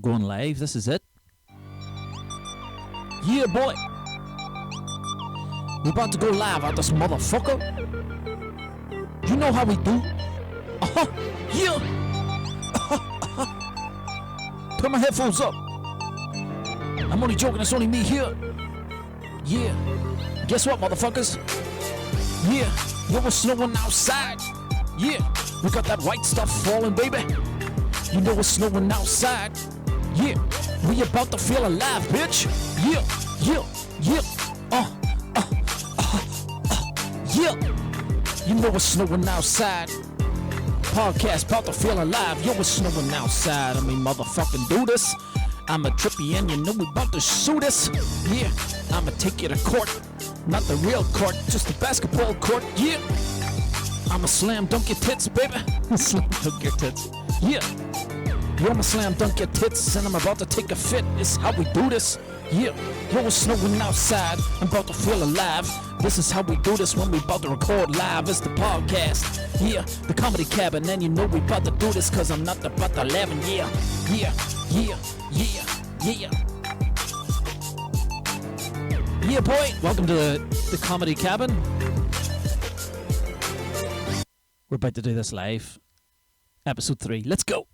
We're going live. This is it. Yeah, boy. We're about to go live out this motherfucker. You know how we do. Yeah. Turn my headphones up. I'm only joking. It's only me here. Yeah. Guess what, motherfuckers? Yeah. Yo, it's snowing outside. Yeah. We got that white stuff falling, baby. You know it's snowing outside. Yeah. We about to feel alive, bitch. Yeah. Yeah. Yeah. Yeah. You know it's snowing outside. Podcast about to feel alive. Yo, it's snowing outside. I mean, motherfucking do this. I'ma trip you in, you know we about to shoot this. Yeah, I'ma take you to court. Not the real court, just the basketball court. Yeah, I'ma slam dunk your tits, baby. Slam dunk your tits. Yeah, yo, I'ma slam dunk your tits, and I'm about to take a fit. This is how we do this. Yeah, yo, it's snowing outside. I'm about to feel alive. This is how we do this when we about to record live. It's the podcast. Yeah, the comedy cabin, and you know we about to do this, cause I'm not about to 11. Yeah, yeah, yeah. Yeah, yeah. Yeah, boy. Welcome to the comedy cabin. We're about to do this live. Episode 3. Let's go.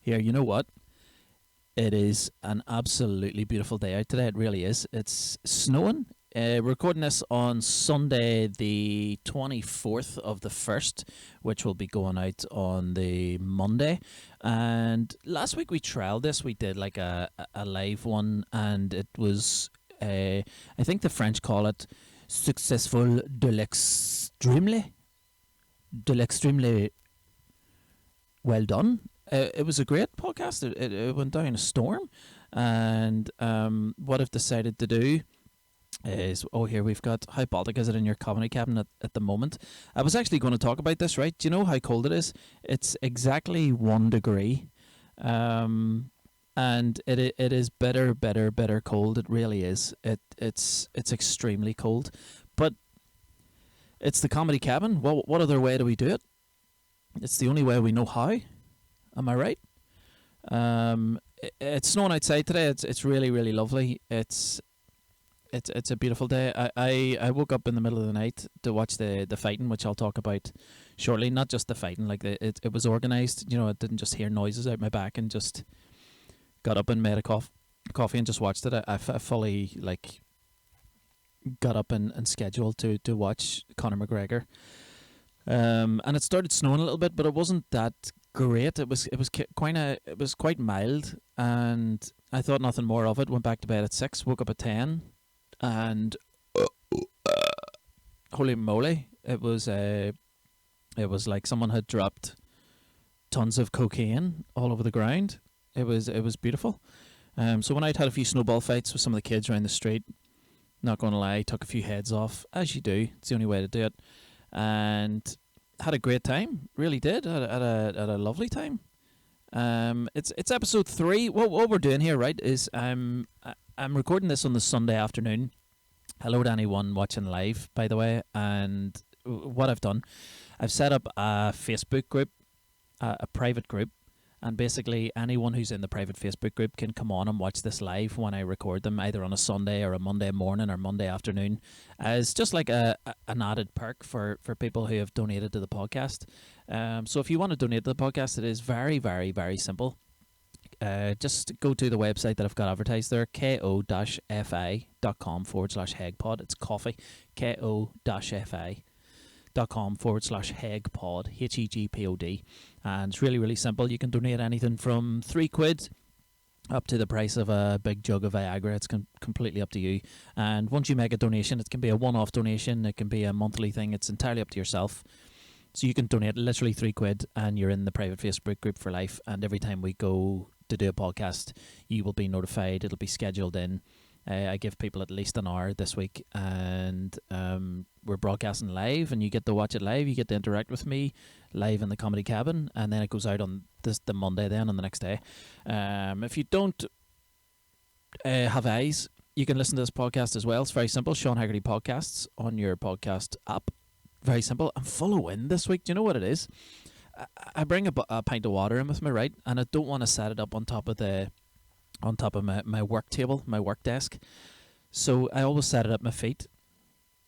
Here, you know what? It is an absolutely beautiful day out today. It really is. It's snowing. We're recording this on Sunday, the 24th of the 1st, which will be going out on the Monday. And last week we trialed this. We did like a live one, and it was, I think the French call it successful de l'extrêmely well done. It was a great podcast. It went down a storm. And what I've decided to do is, here we've got, how Baltic is it in your comedy cabinet at the moment? I was actually going to talk about this, right? Do you know how cold it is? It's exactly 1 degree, and it is bitter cold. It really is. It's extremely cold, but it's the comedy cabin. Well, what other way do we do it? It's the only way we know how. Am I right? It's snowing outside today. It's really lovely. It's a beautiful day. I woke up in the middle of the night to watch the fighting, which I'll talk about shortly. Not just the fighting, like it was organised. You know, I didn't just hear noises out my back and just got up and made a coffee and just watched it. I fully like got up and scheduled to watch Conor McGregor. And it started snowing a little bit, but it wasn't that great. It was quite mild, and I thought nothing more of it. Went back to bed at 6, woke up at 10. And holy moly, it was like someone had dropped tons of cocaine all over the ground. It was beautiful. So when I'd had a few snowball fights with some of the kids around the street, not going to lie, took a few heads off, as you do. It's the only way to do it, and had a great time. Really did. Had a lovely time. It's episode 3. What we're doing here, right, is I'm recording this on the Sunday afternoon. Hello to anyone watching live, by the way. And what I've done, I've set up a Facebook group, a private group, and basically anyone who's in the private Facebook group can come on and watch this live when I record them, either on a Sunday or a Monday morning or Monday afternoon, as just like an added perk for people who have donated to the podcast. So if you want to donate to the podcast, it is very, very, very simple. Just go to the website that I've got advertised there, ko-fi.com/hegpod. It's coffee, ko-fi.com/hegpod, HEGPOD. And it's really, really simple. You can donate anything from £3 up to the price of a big jug of Viagra. It's completely up to you. And once you make a donation, it can be a one-off donation, it can be a monthly thing. It's entirely up to yourself. So you can donate literally £3 and you're in the private Facebook group for life. And every time we go to do a podcast, you will be notified. It'll be scheduled in. I give people at least an hour this week, and we're broadcasting live, and you get to watch it live. You get to interact with me live in the comedy cabin, and then it goes out on the Monday then on the next day. If you don't have eyes, you can listen to this podcast as well. It's very simple. Sean Hegarty Podcasts on your podcast app. Very simple. I'm full of wind this week. Do you know what it is? I bring a pint of water in with me, right? And I don't want to set it up on top of my work table, my work desk. So I always set it at my feet.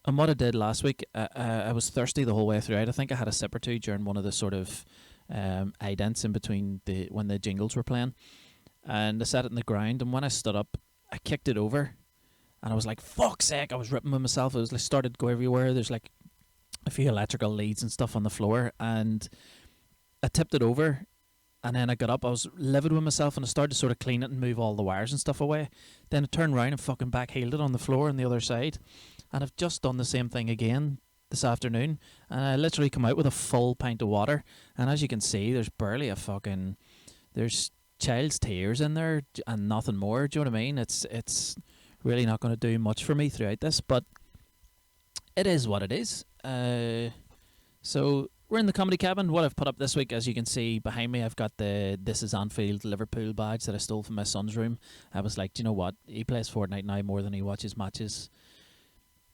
And what I did last week, I was thirsty the whole way through. I think I had a sip or two during one of the sort of idents in between when the jingles were playing. And I set it in the ground. And when I stood up, I kicked it over. And I was like, fuck's sake, I was ripping with myself. It was like started to go everywhere. There's like a few electrical leads and stuff on the floor. And I tipped it over. And then I got up. I was livid with myself. And I started to sort of clean it and move all the wires and stuff away. Then I turned around and fucking backheeled it on the floor on the other side. And I've just done the same thing again this afternoon. And I literally come out with a full pint of water. And as you can see, there's barely there's child's tears in there and nothing more. Do you know what I mean? It's really not going to do much for me throughout this, but it is what it is. So we're in the comedy cabin. What I've put up this week, as you can see behind me, I've got the This Is Anfield Liverpool badge that I stole from my son's room. I was like, do you know what? He plays Fortnite now more than he watches matches.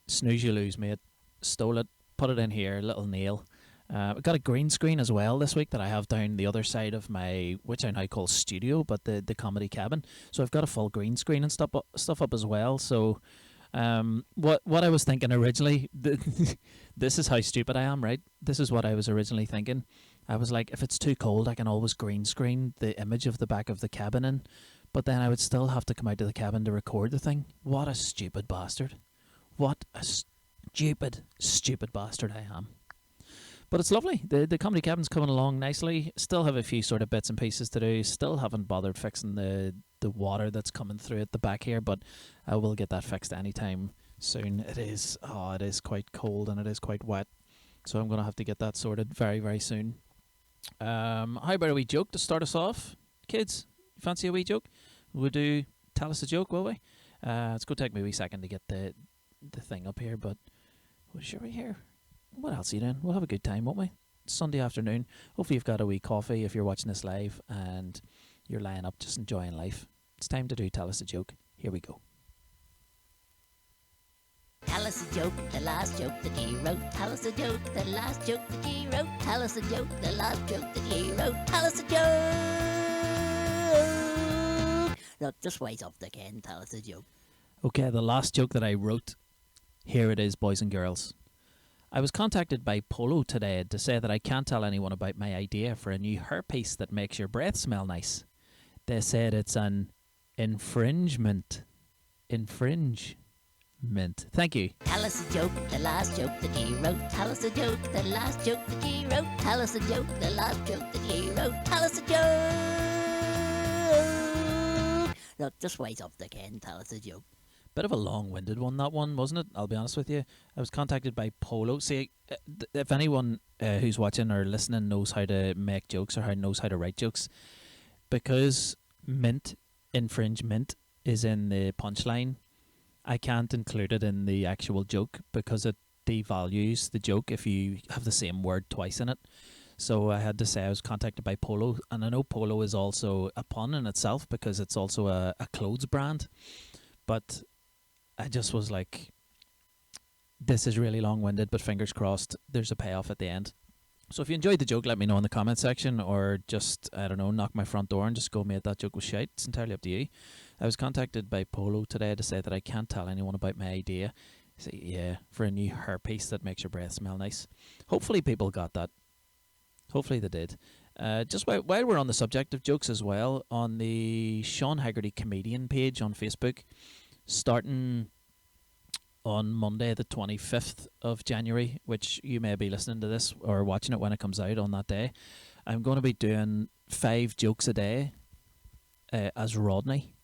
Snooze you lose, mate. Stole it, put it in here, little nail. I've got a green screen as well this week that I have down the other side of my, which I now call studio, but the comedy cabin. So I've got a full green screen and stuff up as well. So what I was thinking originally, this is how stupid I am, right? This is what I was originally thinking. I was like, if it's too cold, I can always green screen the image of the back of the cabin in, but then I would still have to come out to the cabin to record the thing. What a stupid bastard. What a stupid bastard I am. But it's lovely. The comedy cabin's coming along nicely. Still have a few sort of bits and pieces to do. Still haven't bothered fixing the water that's coming through at the back here, but I will get that fixed anytime soon. It is quite cold and it is quite wet, so I'm going to have to get that sorted very, very soon. How about a wee joke to start us off? Kids, fancy a wee joke? We'll do Tell Us a Joke, will we? It's going to take me a wee second to get the thing up here, but well, sure we here. What else are you doing? We'll have a good time, won't we? It's Sunday afternoon. Hopefully you've got a wee coffee if you're watching this live and you're lying up just enjoying life. It's time to do Tell Us a Joke. Here we go. Tell us a joke, the last joke that you wrote. Tell us a joke, the last joke that you wrote. Tell us a joke, the last joke that you wrote. Tell us a joke. Look, just wait up the can. Tell us a joke. Okay, the last joke that I wrote. Here it is, boys and girls. I was contacted by Polo today to say that I can't tell anyone about my idea for a new hairpiece that makes your breath smell nice. They said it's an infringement. Infringement. Thank you. Tell us a joke, the last joke that you wrote. Tell us a joke, the last joke that you wrote. Tell us a joke, the last joke that you wrote. Tell us a joke. Look, just wait up the can. Tell us a joke. Bit of a long-winded one, that one, wasn't it? I'll be honest with you. I was contacted by Polo. See, if anyone who's watching or listening knows how to make jokes or knows how to write jokes, because infringement is in the punchline, I can't include it in the actual joke because it devalues the joke if you have the same word twice in it. So I had to say I was contacted by Polo, and I know Polo is also a pun in itself because it's also a clothes brand, but I just was like, this is really long-winded, but fingers crossed there's a payoff at the end. So if you enjoyed the joke, let me know in the comment section, or just, I don't know, knock my front door and just go, mate, that joke was shite. It's entirely up to you. I was contacted by Polo today to say that I can't tell anyone about my idea. So, yeah, for a new hairpiece that makes your breath smell nice. Hopefully people got that. Hopefully they did. Just while we're on the subject of jokes as well, on the Sean Hegarty comedian page on Facebook, starting on Monday the 25th of January, which you may be listening to this or watching it when it comes out on that day, I'm going to be doing 5 jokes a day as Rodney.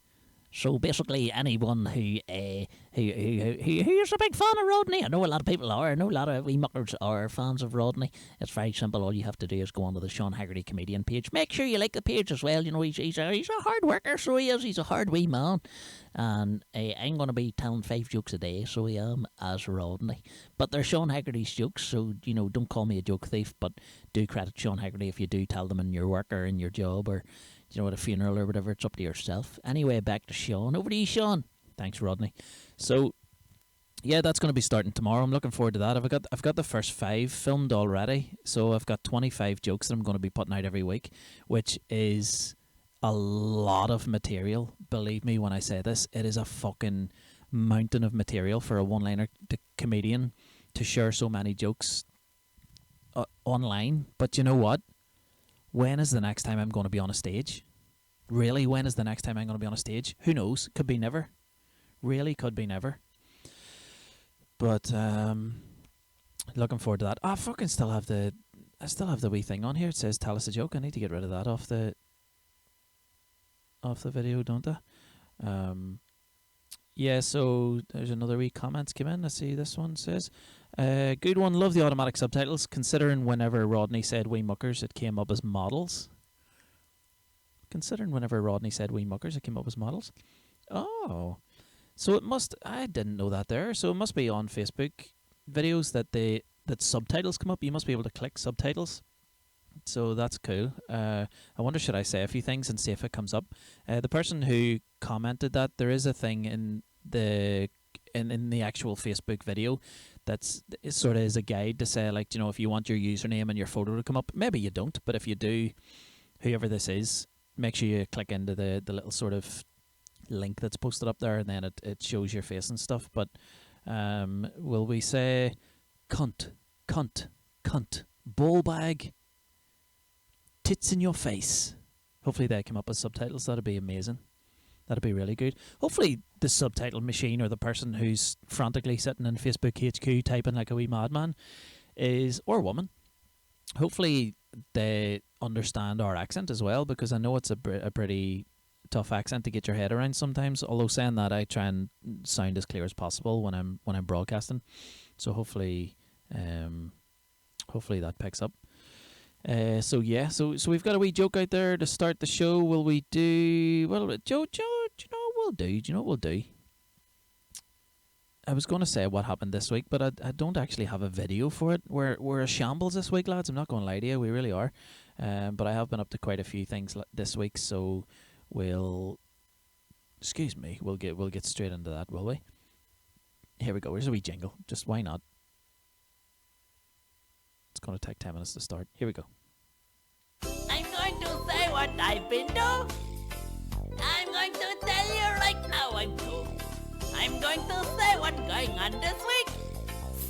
So basically, anyone who's a big fan of Rodney, I know a lot of people are, I know a lot of wee muckers are fans of Rodney. It's very simple. All you have to do is go onto the Sean Hegarty comedian page. Make sure you like the page as well. You know, he's a hard worker, so he is. He's a hard wee man. And I'm going to be telling 5 jokes a day, so I am, as Rodney. But they're Sean Hegarty's jokes, so, you know, don't call me a joke thief, but do credit Sean Hegarty if you do tell them in your work or in your job or, you know, at a funeral or whatever. It's up to yourself. Anyway, back to Sean. Over to you, Sean. Thanks, Rodney. So yeah, that's going to be starting tomorrow. I'm looking forward to that. I've got the first 5 filmed already, so I've got 25 jokes that I'm going to be putting out every week, which is a lot of material. Believe me when I say this, it is a fucking mountain of material for a one-liner comedian to share so many jokes online. But you know what? When is the next time I'm going to be on a stage? Really, when is the next time I'm going to be on a stage? Who knows? Could be never. Really, could be never. But looking forward to that. I fucking still have the wee thing on here. It says tell us a joke. I need to get rid of that off the video, don't I? Yeah, so there's another wee comments came in. I see this one says, good one, love the automatic subtitles, considering whenever Rodney said wee muckers it came up as models. Considering whenever Rodney said wee muckers it came up as models. Oh. So it must, I didn't know that there, so it must be on Facebook videos that subtitles come up. You must be able to click subtitles. So that's cool. I wonder, should I say a few things and see if it comes up? The person who commented that, there is a thing in the actual Facebook video that's sort of is a guide to say, like, you know, if you want your username and your photo to come up, maybe you don't, but if you do, whoever this is, make sure you click into the little sort of link that's posted up there, and then it shows your face and stuff. But will we say cunt, ball bag, tits in your face? Hopefully they come up as subtitles. That'd be amazing. That'd be really good. Hopefully the subtitle machine, or the person who's frantically sitting in Facebook HQ typing like a wee madman or woman, hopefully they understand our accent as well, because I know it's a pretty tough accent to get your head around sometimes. Although saying that, I try and sound as clear as possible when I'm broadcasting. So hopefully that picks up. So we've got a wee joke out there to start the show. Will we do? Well, Joe, do you know what we'll do? Do you know what we'll do? I was going to say what happened this week, but I don't actually have a video for it. We're a shambles this week, lads. I'm not going to lie to you. We really are. But I have been up to quite a few things this week, so we'll get straight into that, will we? Here we go. Here's a wee jingle. Just why not? It's going to take 10 minutes to start. Here we go. I'm going to say what I've been doing. I'm going to tell you right now I'm going to say what's going on this week.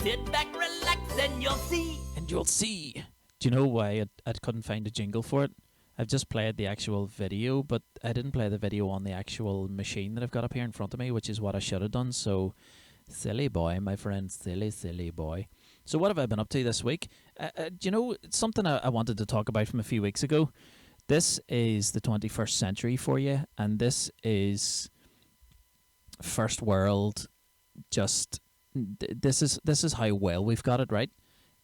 Sit back, relax, and you'll see. And you'll see. Do you know why I couldn't find a jingle for it? I've just played the actual video, but I didn't play the video on the actual machine that I've got up here in front of me, which is what I should have done. So, silly boy, my friend, silly boy. So what have I been up to this week? Do you know, something I wanted to talk about from a few weeks ago? This is the 21st century for you, and this is first world. Just this is how well we've got it, right?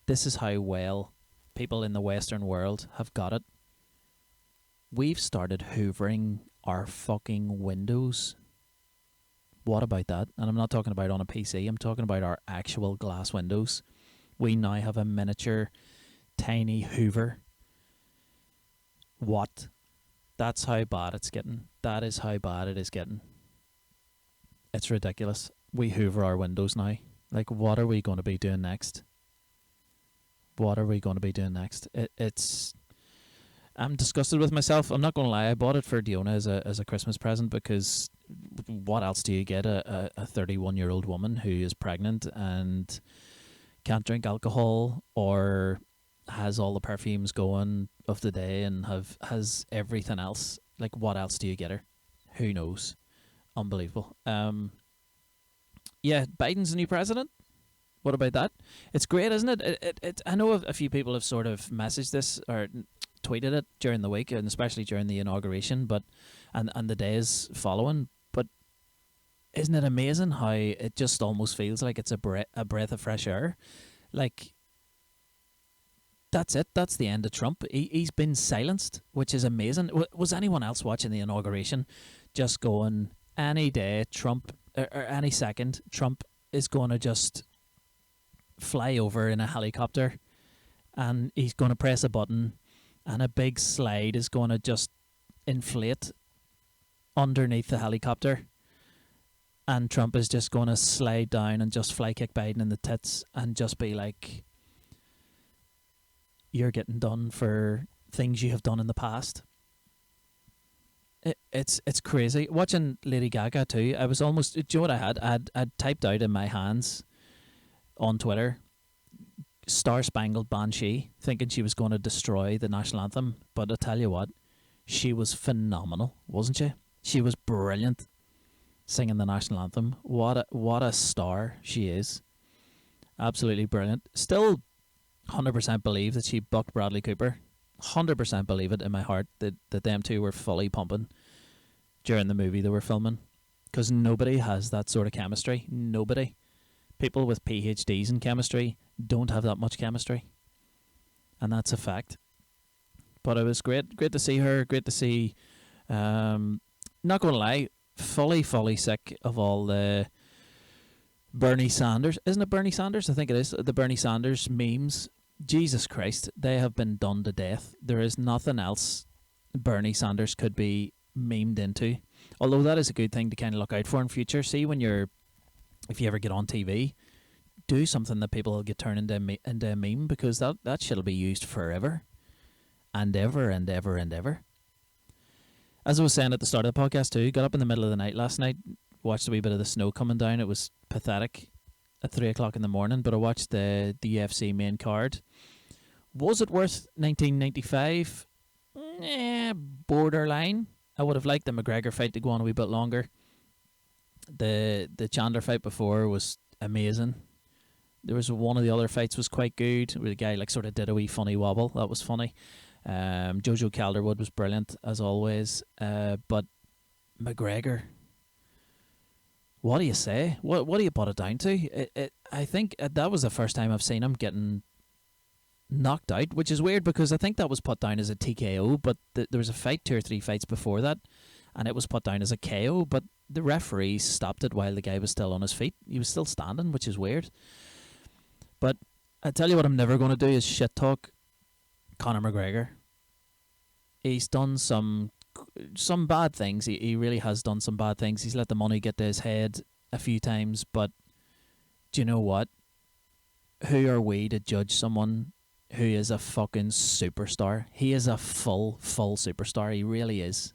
This is how well people in the Western world have got it. We've started hoovering our fucking windows. What about that? And I'm not talking about on a PC. I'm talking about our actual glass windows. We now have a miniature, tiny Hoover. What? That's how bad it's getting. That is how bad it is getting. It's ridiculous. We hoover our windows now. Like, what are we going to be doing next? What are we going to be doing next? It's... I'm disgusted with myself. I'm not going to lie. I bought it for Diona as a Christmas present, because what else do you get a 31-year-old woman who is pregnant and can't drink alcohol, or has all the perfumes going of the day and has everything else? Like, what else do you get her? Who knows? Unbelievable. Yeah, Biden's the new president. What about that? It's great, isn't it? It I know a few people have sort of messaged this or tweeted it during the week, and especially during the inauguration, but and the days following. But isn't it amazing how it just almost feels like it's a breath of fresh air? Like, that's it. That's the end of Trump. He's been silenced, which is amazing. Was anyone else watching the inauguration just going, any day Trump, or any second, Trump is going to just fly over in a helicopter, and he's going to press a button, and a big slide is going to just inflate underneath the helicopter, and Trump is just going to slide down and just fly kick Biden in the tits and just be like, you're getting done for things you have done in the past. It's crazy. Watching Lady Gaga too, I was almost, do you know what I had? I'd typed out in my hands on Twitter, Star Spangled Banshee, thinking she was going to destroy the national anthem. But I tell you what, she was phenomenal, wasn't she? She was brilliant singing the national anthem. What a star she is. Absolutely brilliant. Still 100% believe that she bucked Bradley Cooper. 100% believe it in my heart that them two were fully pumping during the movie they were filming. Because nobody has that sort of chemistry. Nobody. People with PhDs in chemistry don't have that much chemistry. And that's a fact. But it was great to see her. Great to see, not going to lie, fully sick of all the Bernie Sanders. Isn't it Bernie Sanders? I think it is. The Bernie Sanders memes. Jesus Christ, they have been done to death. There is nothing else Bernie Sanders could be memed into. Although that is a good thing to kind of look out for in future. See, if you ever get on TV, do something that people will get turned into a meme, because that shit'll be used forever and ever and ever and ever. As I was saying at the start of the podcast too, got up in the middle of the night last night, watched a wee bit of the snow coming down. It was pathetic at 3 o'clock in the morning, but I watched the UFC main card. Was it worth $19.95? Borderline. I would have liked the McGregor fight to go on a wee bit longer. The Chandler fight before was amazing. There was one of the other fights was quite good, where the guy like sort of did a wee funny wobble. That was funny. Jojo Calderwood was brilliant as always. But McGregor, what do you say? What do you put it down to? I think that was the first time I've seen him getting knocked out, which is weird because I think that was put down as a TKO, but there was a fight 2 or 3 fights before that, and it was put down as a KO, but the referee stopped it while the guy was still on his feet. He was still standing, which is weird. But I tell you what I'm never going to do is shit talk Conor McGregor. He's done some bad things. He really has done some bad things. He's let the money get to his head a few times, but do you know what? Who are we to judge someone who is a fucking superstar? He is a full superstar. He really is.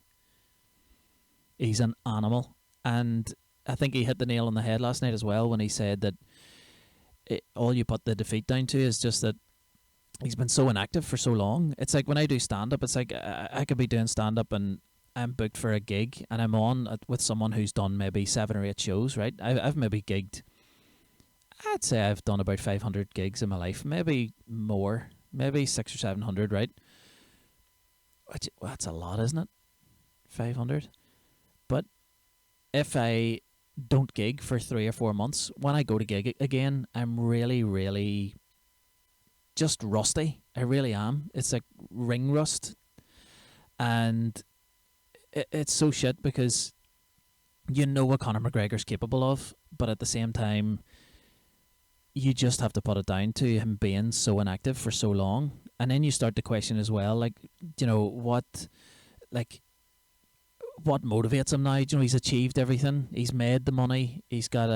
He's an animal. And I think he hit the nail on the head last night as well when he said that all you put the defeat down to is just that he's been so inactive for so long. It's like when I do stand-up, it's like I could be doing stand-up and I'm booked for a gig and I'm on with someone who's done maybe 7 or 8 shows, right? I've maybe gigged, I'd say I've done about 500 gigs in my life, maybe more, maybe 600 or 700, right? That's a lot, isn't it? 500. But if I don't gig for 3 or 4 months, when I go to gig again, I'm really just rusty. I really am. It's like ring rust. And it's so shit because you know what Conor McGregor's capable of, but at the same time, you just have to put it down to him being so inactive for so long. And then you start to question as well, like, you know, what motivates him now? You know, he's achieved everything. He's made the money. He's got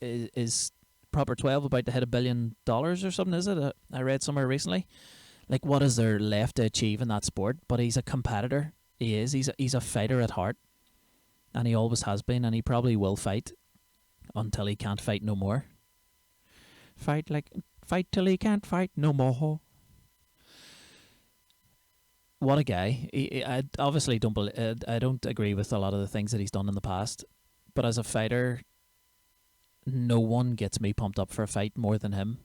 is Proper 12 about to hit $1 billion or something, is it? I read somewhere recently. Like, what is there left to achieve in that sport? But he's a competitor. He is. He's a fighter at heart. And he always has been, and he probably will fight until he can't fight no more. Fight till he can't fight no more. What a guy. I obviously I don't agree with a lot of the things that he's done in the past, but as a fighter, no one gets me pumped up for a fight more than him.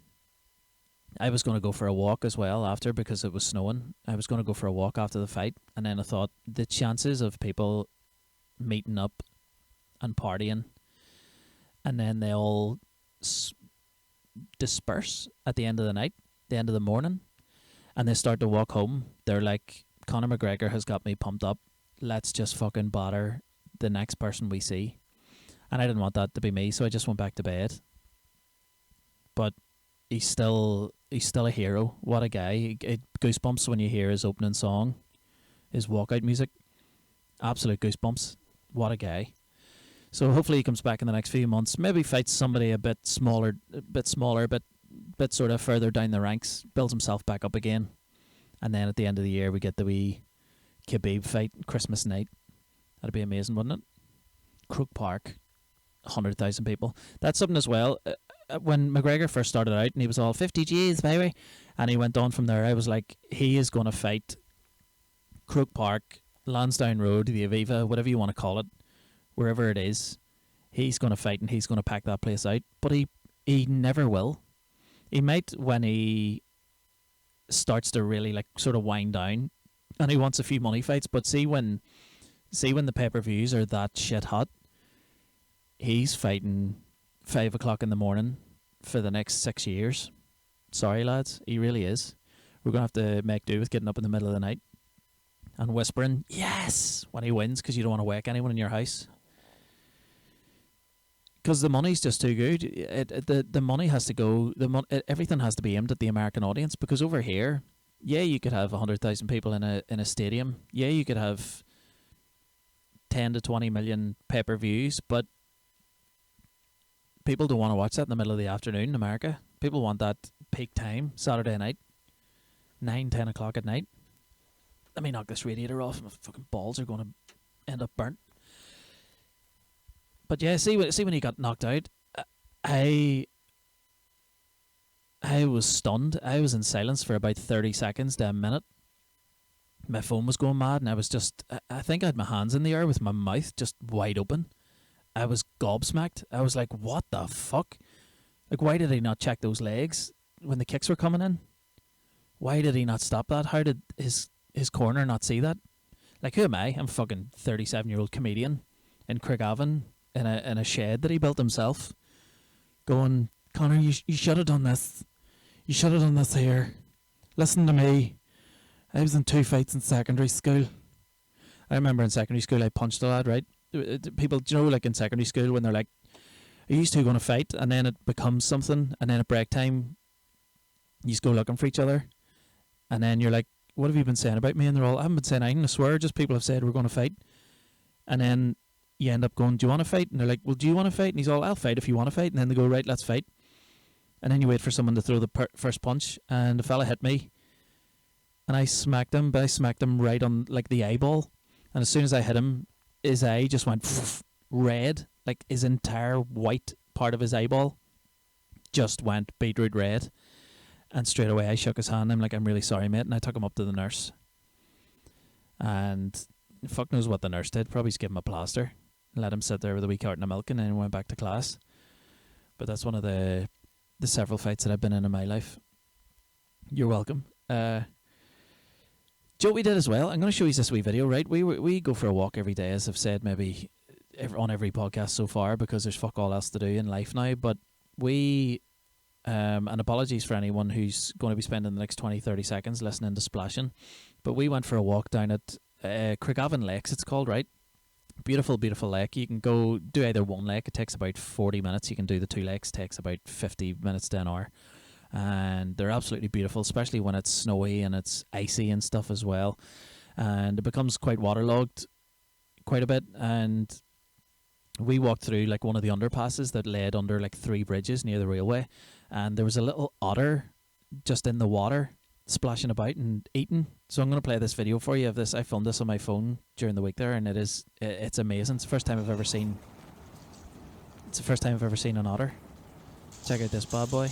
I was going to go for a walk as well after because it was snowing. I was going to go for a walk after the fight, and then I thought the chances of people meeting up and partying and then they all disperse at the end of the night, the end of the morning, and they start to walk home. They're like, Conor McGregor has got me pumped up. Let's just fucking batter the next person we see. And I didn't want that to be me, so I just went back to bed. But he's still a hero. What a guy. It goosebumps when you hear his opening song, his walkout music. Absolute goosebumps. What a guy. So hopefully he comes back in the next few months. Maybe fights somebody a bit smaller, bit sort of further down the ranks. Builds himself back up again, and then at the end of the year we get the wee Khabib fight Christmas night. That'd be amazing, wouldn't it? Crook Park, 100,000 people. That's something as well. When McGregor first started out and he was all 50 G's, baby, and he went on from there, I was like, he is going to fight Crook Park, Lansdowne Road, the Aviva, whatever you want to call it, wherever it is. He's going to fight and he's going to pack that place out. But he never will. He might when he starts to really like sort of wind down and he wants a few money fights. But see when the pay-per-views are that shit hot, he's fighting 5 o'clock in the morning for the next 6 years. Sorry, lads. He really is. We're going to have to make do with getting up in the middle of the night and whispering, yes, when he wins, because you don't want to wake anyone in your house. Because the money's just too good. The money has to go, everything has to be aimed at the American audience, because over here, yeah, you could have 100,000 people in a stadium. Yeah, you could have 10 to 20 million pay-per-views, but people don't want to watch that in the middle of the afternoon in America. People want that peak time, Saturday night, 9, 10 o'clock at night. Let me knock this radiator off. My fucking balls are going to end up burnt. But yeah, see when he got knocked out, I was stunned. I was in silence for about 30 seconds to a minute. My phone was going mad, and I was just, I think I had my hands in the air with my mouth just wide open. I was gobsmacked. I was like, what the fuck? Like, why did he not check those legs when the kicks were coming in? Why did he not stop that? How did his corner not see that? Like, who am I? I'm a fucking 37-year-old comedian in Craigavon in a shed that he built himself, going, Conor, you should have done this. You should have done this here. Listen to me. I was in 2 fights in secondary school. I remember in secondary school I punched a lad, right? People, you know, like in secondary school when they're like, are you two going to fight? And then it becomes something, and then at break time, you just go looking for each other. And then you're like, what have you been saying about me? And they're all, I haven't been saying anything, I swear, just people have said we're going to fight. And then you end up going, do you want to fight? And they're like, well, do you want to fight? And he's all, I'll fight if you want to fight. And then they go, right, let's fight. And then you wait for someone to throw the first punch, and the fella hit me. And I smacked him, but I smacked him right on like the eyeball. And as soon as I hit him, his eye just went red. Like his entire white part of his eyeball just went beetroot red. And straight away I shook his hand. I'm like, I'm really sorry, mate. And I took him up to the nurse. And fuck knows what the nurse did. Probably just give him a plaster. Let him sit there with a wee carton of milk, and then went back to class. But that's one of the several fights that I've been in my life. You're welcome. Joe, we did as well. I'm going to show you this wee video, right? We go for a walk every day, as I've said, maybe on every podcast so far, because there's fuck all else to do in life now. But we, and apologies for anyone who's going to be spending the next 20, 30 seconds listening to splashing, but we went for a walk down at Craigavon Lakes, it's called, right? Beautiful, beautiful lake. You can go do either one lake. It takes about 40 minutes. You can do the 2 lakes. It takes about 50 minutes to an hour. And they're absolutely beautiful, especially when it's snowy and it's icy and stuff as well. And it becomes quite waterlogged quite a bit. And we walked through like one of the underpasses that led under like 3 bridges near the railway. And there was a little otter just in the water splashing about and eating. So I'm going to play this video for you of this. I filmed this on my phone during the week there, and it's amazing. It's the first time I've ever seen an otter. Check out this bad boy.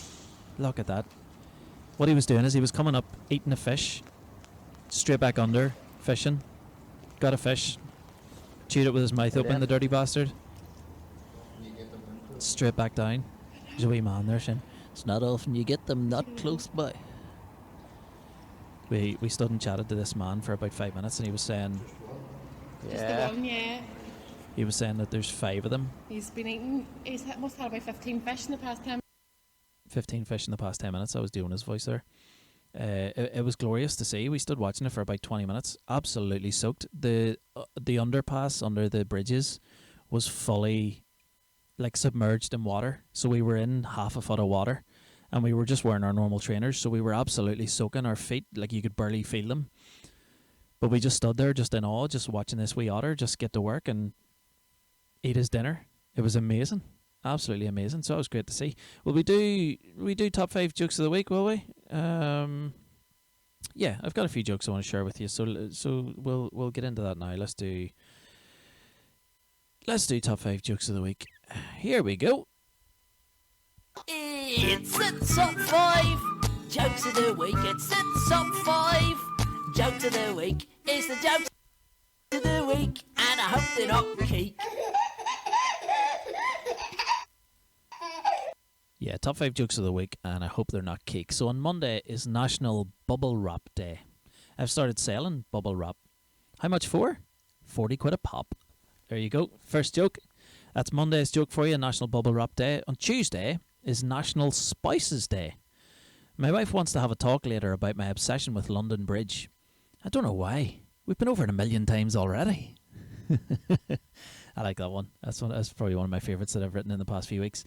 Look at that. What he was doing is he was coming up, eating a fish, straight back under, fishing, got a fish, chewed it with his mouth open, the dirty bastard, straight back down. There's a wee man there, Shin. It's not often you get them that close by. We stood and chatted to this man for about 5 minutes, and he was saying, Just the one, yeah. he was saying that there's 5 of them. He's been eating, must have had about 15 fish in the past 10 15 fish in the past 10 minutes. I was doing his voice there. It was glorious to see. We stood watching it for about 20 minutes. Absolutely soaked. The underpass under the bridges was fully like submerged in water. So we were in half a foot of water, and we were just wearing our normal trainers. So we were absolutely soaking our feet. Like you could barely feel them. But we just stood there just in awe, just watching this wee otter just get to work and eat his dinner. It was amazing. Absolutely amazing. So it was great to see. Will we do top 5 jokes of the week, will we? Yeah, I've got a few jokes I want to share with you. So we'll get into that now. Let's do top 5 jokes of the week. Here we go. It's top 5 jokes of the week. It's top 5 jokes of the week. It's the jokes of the week, and I hope they're not cake. Yeah, top 5 jokes of the week, and I hope they're not cake. So on Monday is National Bubble Wrap Day. I've started selling bubble wrap. How much for? 40 quid a pop. There you go. First joke. That's Monday's joke for you, National Bubble Wrap Day. On Tuesday is National Spices Day. My wife wants to have a talk later about my obsession with London Bridge. I don't know why. We've been over it 1,000,000 times already. I like that one. That's probably one of my favourites that I've written in the past few weeks.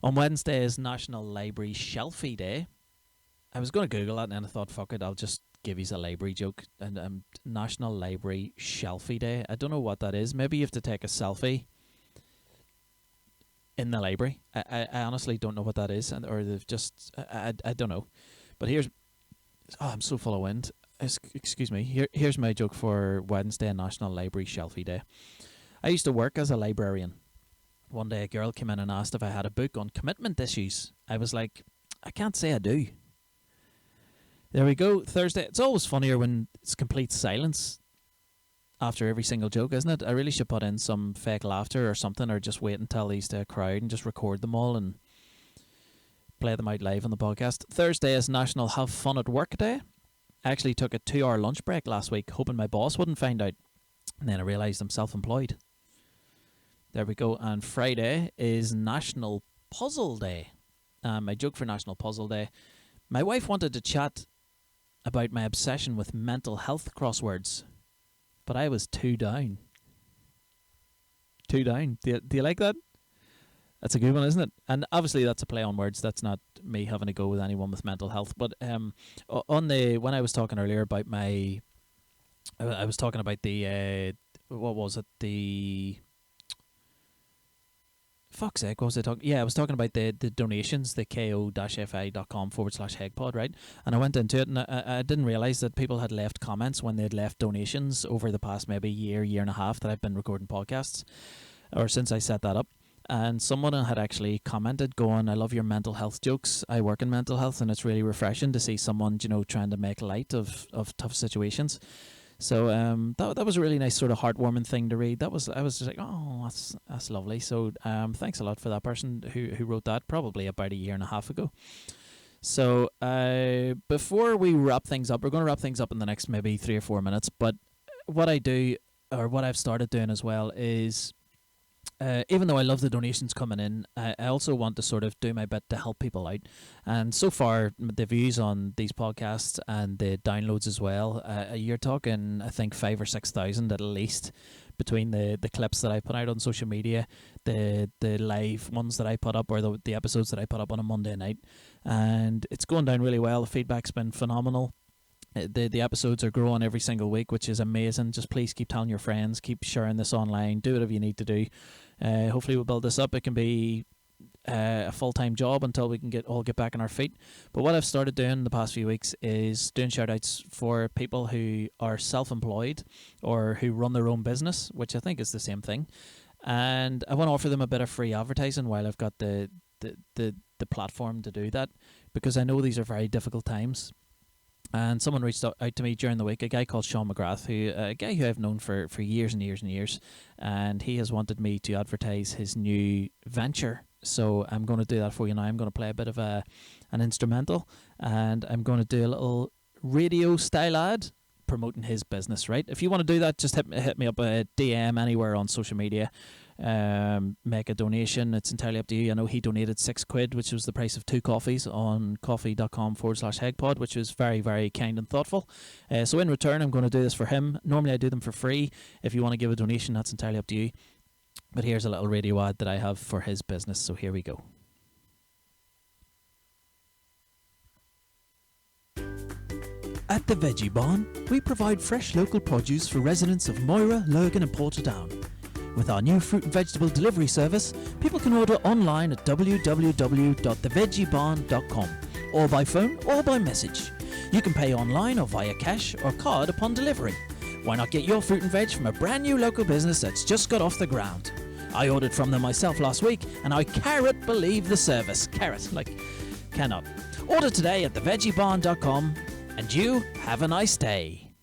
On Wednesday is National Library Shelfie Day. I was going to Google that and then I thought, fuck it, I'll just give you a library joke. And National Library Shelfie Day. I don't know what that is. Maybe you have to take a selfie in the library. I honestly don't know what that is. Or they've just... I don't know. But here's... Oh, I'm so full of wind. Excuse me. Here's my joke for Wednesday, National Library Shelfie Day. I used to work as a librarian. One day a girl came in and asked if I had a book on commitment issues. I was like, I can't say I do. There we go. Thursday. It's always funnier when it's complete silence after every single joke, isn't it? I really should put in some fake laughter or something, or just wait until these to a crowd and just record them all and play them out live on the podcast. Thursday is National Have Fun at Work Day. I actually took a 2-hour lunch break last week, hoping my boss wouldn't find out. And then I realised I'm self-employed. There we go. And Friday is National Puzzle Day. My joke for National Puzzle Day. My wife wanted to chat about my obsession with mental health crosswords, but I was too down. Too down. Do you like that? That's a good one, isn't it? And obviously that's a play on words. That's not me having to go with anyone with mental health. But when I was talking earlier about I was talking about the what was it? The fuck's sake, what was I talking? Yeah, I was talking about the donations, the ko-fi.com/hegpod, right? And I went into it and I didn't realise that people had left comments when they'd left donations over the past maybe year and a half that I've been recording podcasts, or since I set that up. And someone had actually commented going, I love your mental health jokes. I work in mental health and it's really refreshing to see someone, trying to make light of tough situations. So that was a really nice sort of heartwarming thing to read. I was just like, oh, that's lovely. So thanks a lot for that person who wrote that probably about a year and a half ago. So before we wrap things up, we're going to wrap things up in the next maybe 3 or 4 minutes. But what I do, or what I've started doing as well, is even though I love the donations coming in, I also want to sort of do my bit to help people out. And so far, the views on these podcasts and the downloads as well, you're talking, I think, 5,000 or 6,000 at least, between the clips that I put out on social media, the live ones that I put up, or the episodes that I put up on a Monday night. And it's going down really well. The feedback's been phenomenal. The episodes are growing every single week, which is amazing. Just please keep telling your friends, keep sharing this online, do whatever you need to do. Hopefully we'll build this up. It can be a full-time job until we can get back on our feet. But what I've started doing the past few weeks is doing shout-outs for people who are self-employed or who run their own business, which I think is the same thing. And I want to offer them a bit of free advertising while I've got the platform to do that, because I know these are very difficult times. And someone reached out to me during the week, a guy called Sean McGrath, a guy who I've known for years and years and years, and he has wanted me to advertise his new venture. So I'm going to do that for you now. I'm going to play a bit of an instrumental, and I'm going to do a little radio style ad promoting his business, right? If you want to do that, just hit me up a DM anywhere on social media. Make a donation. It's entirely up to you. I know he donated £6, which was the price of 2 coffees on coffee.com/hegpod, which was very, very kind and thoughtful. So in return, I'm going to do this for him. Normally I do them for free. If you want to give a donation, that's entirely up to you. But here's a little radio ad that I have for his business. So here we go. At the Veggie Barn, we provide fresh local produce for residents of Moira, Lurgan and Portadown. With our new fruit and vegetable delivery service, people can order online at www.theveggiebond.com, or by phone or by message. You can pay online or via cash or card upon delivery. Why not get your fruit and veg from a brand new local business that's just got off the ground? I ordered from them myself last week, and I carrot believe the service. Carrot, cannot. Order today at theveggiebond.com, and you have a nice day.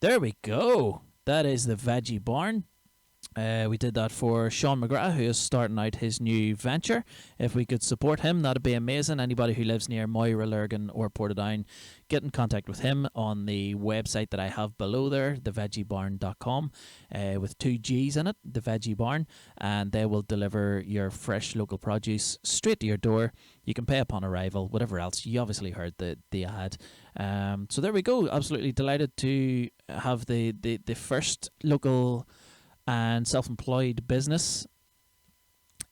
There we go. That is the Veggie Barn. We did that for Sean McGrath, who is starting out his new venture. If we could support him, that'd be amazing. Anybody who lives near Moira, Lurgan or Portadown, get in contact with him on the website that I have below there, theveggiebbarn.com, with 2 G's in it, the Veggie Barn, and they will deliver your fresh local produce straight to your door. You can pay upon arrival, whatever else. You obviously heard the ad. So there we go. Absolutely delighted to have the first local and self-employed business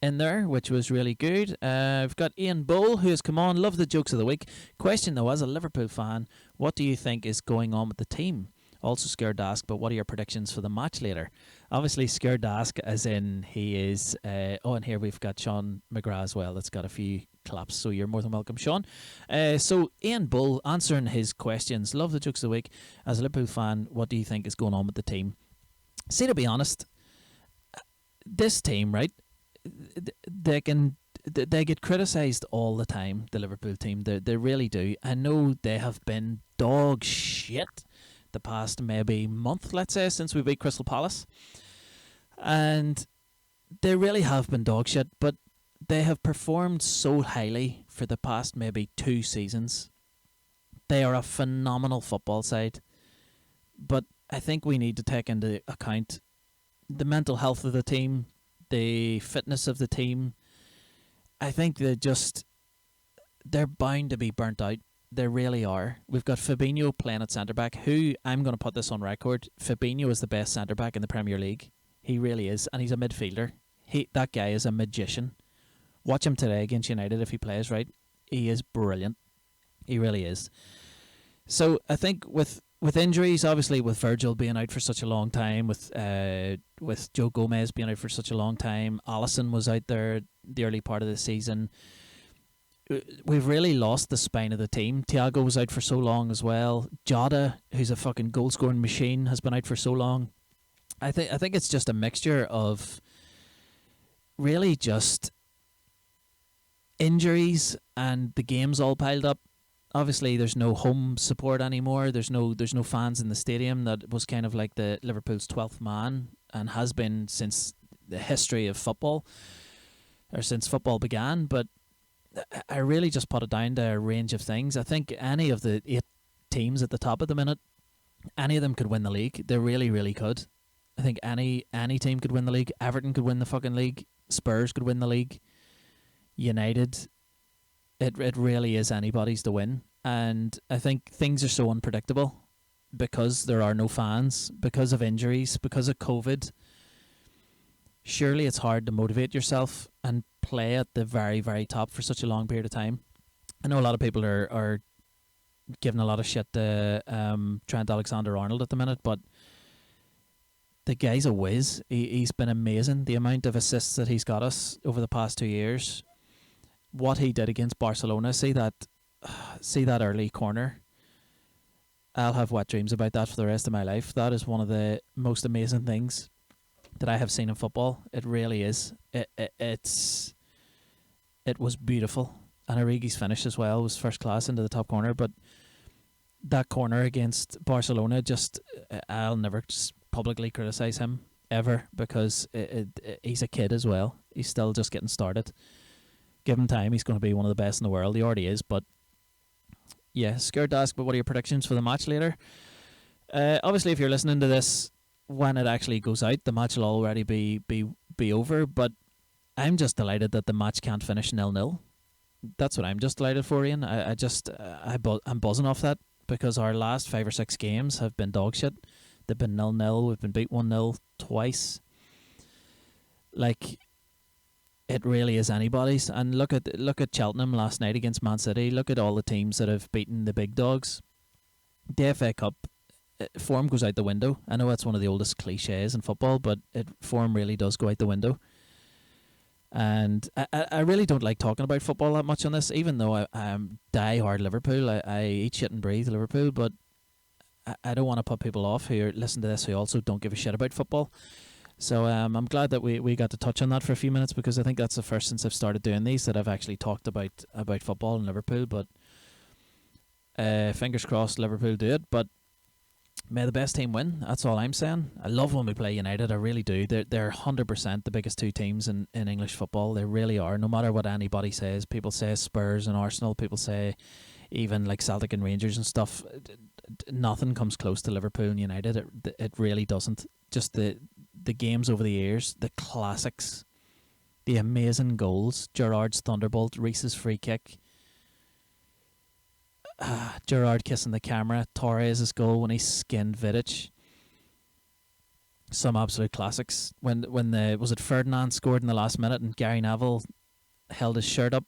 in there, which was really good. We've got Ian Bull, who has come on. Love the jokes of the week. Question though, as a Liverpool fan, what do you think is going on with the team? Also scared to ask, but what are your predictions for the match later? Obviously scared to ask as in he is... and here we've got Sean McGrath as well. That's got a few claps, so you're more than welcome, Sean. So Ian Bull answering his questions. Love the jokes of the week. As a Liverpool fan, what do you think is going on with the team? See, to be honest, this team, right, they get criticised all the time, the Liverpool team. They really do. I know they have been dog shit the past maybe month, let's say, since we beat Crystal Palace. And they really have been dog shit, but they have performed so highly for the past maybe 2 seasons. They are a phenomenal football side. But I think we need to take into account the mental health of the team, the fitness of the team. I think they're bound to be burnt out. They really are. We've got Fabinho playing at centre-back, who, I'm going to put this on record, Fabinho is the best centre-back in the Premier League. He really is, and he's a midfielder. That guy is a magician. Watch him today against United if he plays right. He is brilliant. He really is. So I think with injuries, obviously with Virgil being out for such a long time, with Joe Gomez being out for such a long time, Alisson was out there the early part of the season. We've really lost the spine of the team. Thiago was out for so long as well. Jota, who's a fucking goal-scoring machine, has been out for so long. I think it's just a mixture of really just injuries and the games all piled up. Obviously, there's no home support anymore. There's no fans in the stadium. That was kind of like the Liverpool's 12th man and has been since the history of football, or since football began. But I really just put it down to a range of things. I think any of the 8 teams at the top at the minute, any of them could win the league. They really, really could. I think any team could win the league. Everton could win the fucking league. Spurs could win the league. United, it really is anybody's to win. And I think things are so unpredictable because there are no fans, because of injuries, because of COVID. Surely it's hard to motivate yourself and play at the very, very top for such a long period of time. I know a lot of people are giving a lot of shit to Trent Alexander-Arnold at the minute, but the guy's a whiz. He's been amazing. The amount of assists that he's got us over the past 2 years. What he did against Barcelona, see that early corner. I'll have wet dreams about that for the rest of my life. That is one of the most amazing things that I have seen in football. It really is. It was beautiful. And Origi's finish as well was first class into the top corner. But that corner against Barcelona, I'll never just publicly criticise him ever, because he's a kid as well. He's still just getting started. Give him time, he's going to be one of the best in the world. He already is. But yeah, scared to ask, but what are your predictions for the match later? Obviously, if you're listening to this when it actually goes out, the match will already be over. But I'm just delighted that the match can't finish 0-0. That's what I'm just delighted for, Ian. I'm buzzing off that, because our last 5 or 6 games have been dog shit. They've been 0-0. We've been beat 1-0 twice. Like, it really is anybody's. And look at Cheltenham last night against Man City. Look at all the teams that have beaten the big dogs. The FA Cup form goes out the window. I know that's one of the oldest cliches in football, but form really does go out the window. And I really don't like talking about football that much on this, even though I'm die-hard Liverpool. I eat shit and breathe Liverpool, but I don't want to put people off who listen to this who also don't give a shit about football. So I'm glad that we got to touch on that for a few minutes, because I think that's the first since I've started doing these that I've actually talked about football in Liverpool. But fingers crossed Liverpool do it. But may the best team win. That's all I'm saying. I love when we play United. I really do. They're 100% the biggest two teams in English football. They really are. No matter what anybody says. People say Spurs and Arsenal. People say even like Celtic and Rangers and stuff. Nothing comes close to Liverpool and United. It really doesn't. Just the games over the years, the classics, the amazing goals. Gerrard's thunderbolt, Reese's free kick. Gerrard kissing the camera, Torres' goal when he skinned Vidic. Some absolute classics. When was it Ferdinand scored in the last minute and Gary Neville held his shirt up,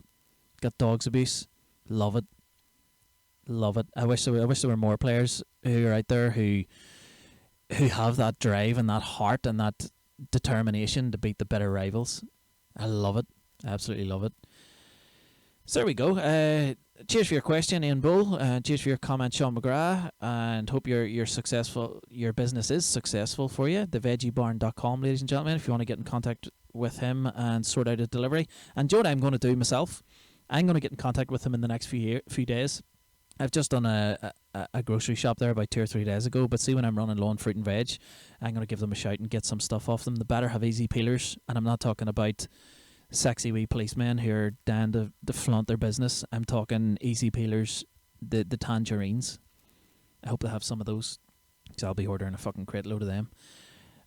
got dog's abuse. Love it. I wish there were more players who are out there who have that drive and that heart and that determination to beat the bitter rivals. I love it. I absolutely love it. So there we go. Cheers for your question, Ian Bull. Cheers for your comment, Sean McGrath. And hope you're successful. Your business is successful for you. TheVeggieBarn.com, ladies and gentlemen, if you want to get in contact with him and sort out a delivery. And Joe, I'm going to do myself. I'm going to get in contact with him in the next few days. I've just done a grocery shop there about 2 or 3 days ago, but see, when I'm running low on fruit and veg, I'm going to give them a shout and get some stuff off them. They better have easy peelers, and I'm not talking about sexy wee policemen who are down to flaunt their business. I'm talking easy peelers, the tangerines. I hope they have some of those, because I'll be ordering a fucking crate load of them.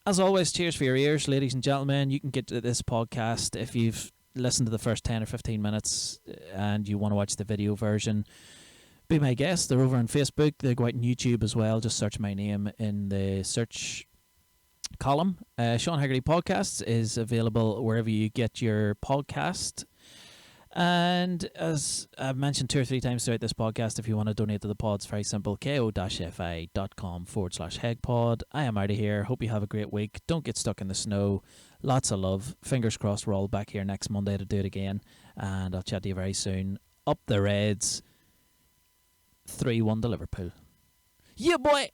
As always, cheers for your ears, ladies and gentlemen. You can get to this podcast if you've listened to the first 10 or 15 minutes and you want to watch the video version. Be my guest. They're over on Facebook. They go out on YouTube as well. Just search my name in the search column. Sean Hegarty Podcasts is available wherever you get your podcast. And as I've mentioned 2 or 3 times throughout this podcast, if you want to donate to the pod, it's very simple. ko-fi.com/hegpod. I am out of here. Hope you have a great week. Don't get stuck in the snow. Lots of love. Fingers crossed we're all back here next Monday to do it again. And I'll chat to you very soon. Up the Reds. 3-1 to Liverpool. Yeah, boy!